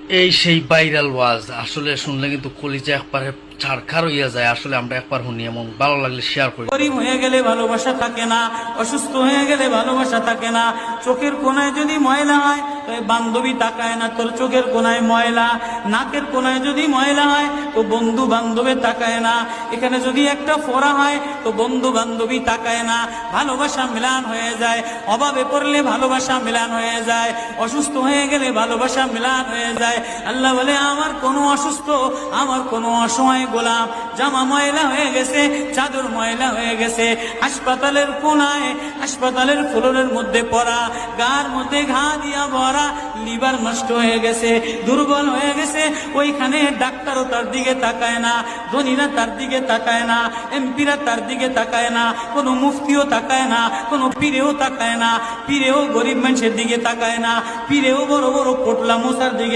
এই সেই ভাইরাল ওয়াজ আসলে শুনলে কিন্তু কলিজা একবারে ছাড়খার হইয়া যায়। আসলে আমরা একবার শুনি, এমন ভালো লাগলে শেয়ার করি। গরিব হয়ে গেলে ভালোবাসা থাকে না, অসুস্থ হয়ে গেলে ভালোবাসা থাকে না। চোখের কোনায় যদি ময়লা হয় তো বান্ধবী তাকায় না তোর চোখের কোনায় ময়লা, নাকের কোনায় যদি ময়লা হয় তো বন্ধু বান্ধবে তাকায় না, এখানে যদি একটা ফোড়া হয় তো বন্ধু বান্ধবী তাকায় না। ভালোবাসা মিলান হয়ে যায়, অভাবে পড়লে ভালোবাসা মিলান হয়ে যায়, অসুস্থ হয়ে গেলে ভালোবাসা মিলান হয়ে যায়। আল্লাহ বলে আমার কোনো অসুস্থ, আমার কোনো অসহায় গোলাম জামা ময়লা হয়ে গেছে, চাদর ময়লা হয়ে গেছে, হাসপাতালের কোনায় হাসপাতালের ফ্লোরের মধ্যে পড়া, গার মধ্যে ঘা দিয়া ভরা, লিভার নষ্ট হয়ে গেছে, দুর্বল হয়ে গেছে, ওইখানে ডাক্তারও তার দিকে তাকায় না, ধনীরা তার দিকে তাকায় না, এমপিরা তার দিকে তাকায় না, কোনো মুফতিও তাকায় না, কোনো পীরেও তাকায় না, পীরেও গরিব মানুষের দিকে তাকায় না, পীরেও বড় বড় পোটলা মশার দিকে